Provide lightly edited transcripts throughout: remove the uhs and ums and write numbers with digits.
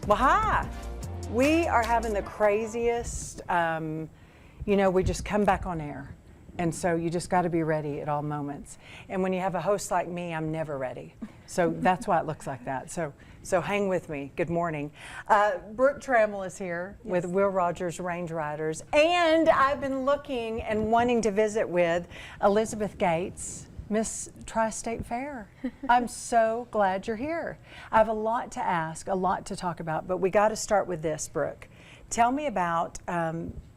Well, hi. We are having the craziest, we just come back on air. And so you just got to be ready at all moments. And when you have a host like me, I'm never ready. So that's why it looks like that. So hang with me. Good morning. Brooke Trammell is here with Will Rogers Range Riders. And I've been looking and wanting to visit with Elizabeth Gates, Miss Tri-State Fair. I'm so glad you're here. I have a lot to ask, a lot to talk about, but we got to start with this, Brooke. Tell me about,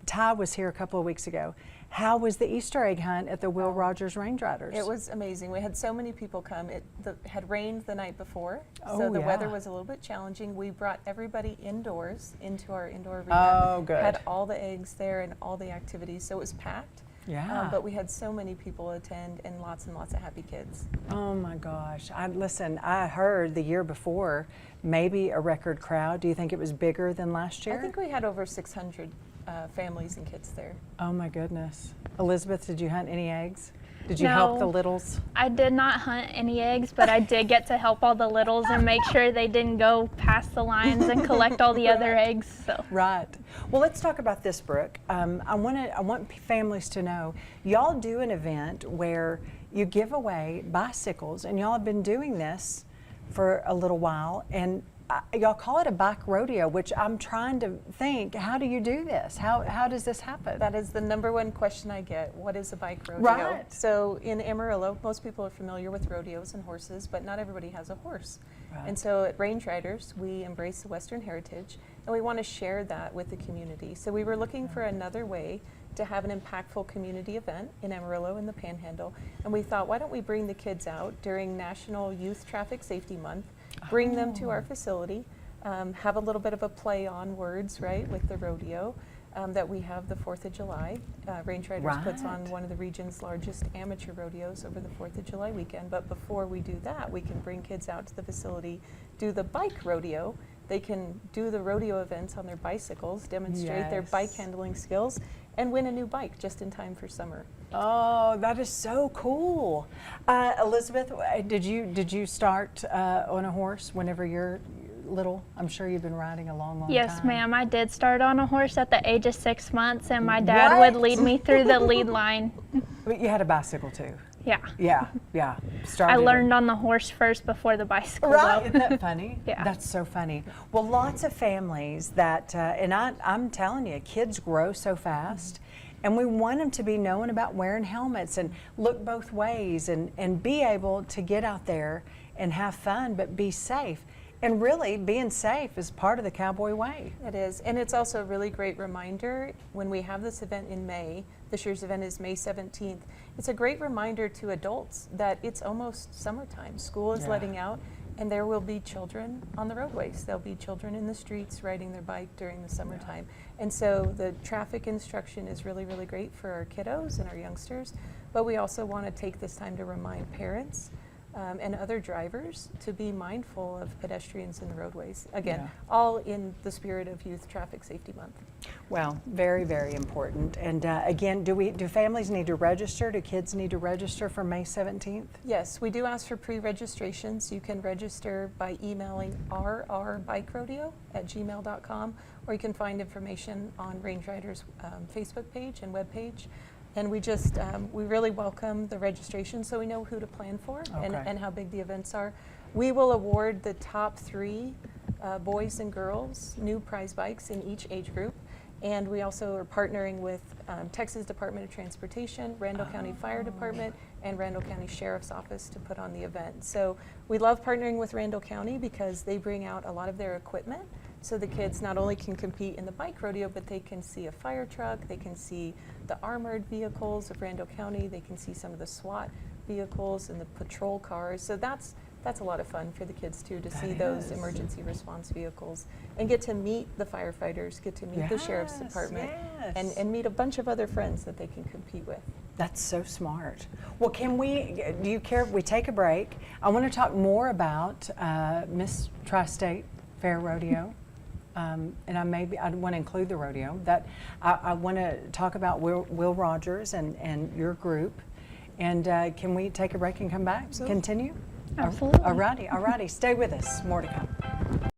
Ty was here a couple of weeks ago. How was the Easter egg hunt at the Will Rogers Range Riders? It was amazing. We had so many people come. It had rained the night before, Oh, so the yeah. weather was a little bit challenging. We brought everybody indoors into our indoor arena. Oh, good. Had all the eggs there and all the activities, so it was packed. Yeah. But we had so many people attend and lots of happy kids. Oh my gosh. I heard the year before, maybe a record crowd. Do you think it was bigger than last year? I think we had over 600 families and kids there. Oh my goodness. Elizabeth, did you hunt any eggs? Did you help the littles? I did not hunt any eggs, but I did get to help all the littles and make sure they didn't go past the lines and collect all the other eggs. So. Right. Well, let's talk about this, Brooke. I want families to know, y'all do an event where you give away bicycles, and y'all have been doing this for a little while, and y'all call it a bike rodeo, which I'm trying to think, how do you do this? How does this happen? That is the #1 question I get. What is a bike rodeo? Right. So in Amarillo, most people are familiar with rodeos and horses, but not everybody has a horse. Right. And so at Range Riders, we embrace the Western heritage, and we want to share that with the community. So we were looking for another way to have an impactful community event in Amarillo in the Panhandle, and we thought, why don't we bring the kids out during National Youth Traffic Safety Month, bring them to our facility, have a little bit of a play on words, right, with the rodeo, that we have the 4th of July. Range Riders puts on one of the region's largest amateur rodeos over the 4th of July weekend, but before we do that, we can bring kids out to the facility, do the bike rodeo. They can do the rodeo events on their bicycles, demonstrate their bike handling skills, and win a new bike just in time for summer. Oh, that is so cool. Elizabeth, did you start on a horse whenever you're little? I'm sure you've been riding a long time. Yes, ma'am. I did start on a horse at the age of 6 months, and my dad would lead me through the lead line. But you had a bicycle too. Yeah. Yeah. I learned on the horse first before the bicycle. Right, isn't that funny? Yeah. That's so funny. Well, lots of families that, and I'm telling you, kids grow so fast, and we want them to be knowing about wearing helmets and look both ways and be able to get out there and have fun, but be safe. And really, being safe is part of the cowboy way. It is, and it's also a really great reminder when we have this event in May. This year's event is May 17th. It's a great reminder to adults that it's almost summertime. School is letting out, and there will be children on the roadways. There'll be children in the streets riding their bike during the summertime. And so the traffic instruction is really, really great for our kiddos and our youngsters, but we also want to take this time to remind parents and other drivers to be mindful of pedestrians in the roadways. Again, all in the spirit of Youth Traffic Safety Month. Well, very, very important. And again, do families need to register? Do kids need to register for May 17th? Yes, we do ask for pre-registrations. You can register by emailing rrbikerodeo@gmail.com, or you can find information on Range Riders' Facebook page and webpage. And we just, we really welcome the registration so we know who to plan for and how big the events are. We will award the top 3 boys and girls new prize bikes in each age group. And we also are partnering with Texas Department of Transportation, Randall County Fire Department, and Randall County Sheriff's Office to put on the event. So we love partnering with Randall County because they bring out a lot of their equipment. So the kids not only can compete in the bike rodeo, but they can see a fire truck, they can see the armored vehicles of Randall County, they can see some of the SWAT vehicles and the patrol cars. So that's a lot of fun for the kids too, to see those emergency response vehicles and get to meet the firefighters, get to meet the Sheriff's Department, and meet a bunch of other friends that they can compete with. That's so smart. Well, do you care if we take a break? I want to talk more about Miss Tri-State Fair Rodeo. And I want to include the rodeo. I want to talk about Will Rogers and your group. And can we take a break and come back? Absolutely. Continue? Absolutely. All righty. Stay with us. More to come.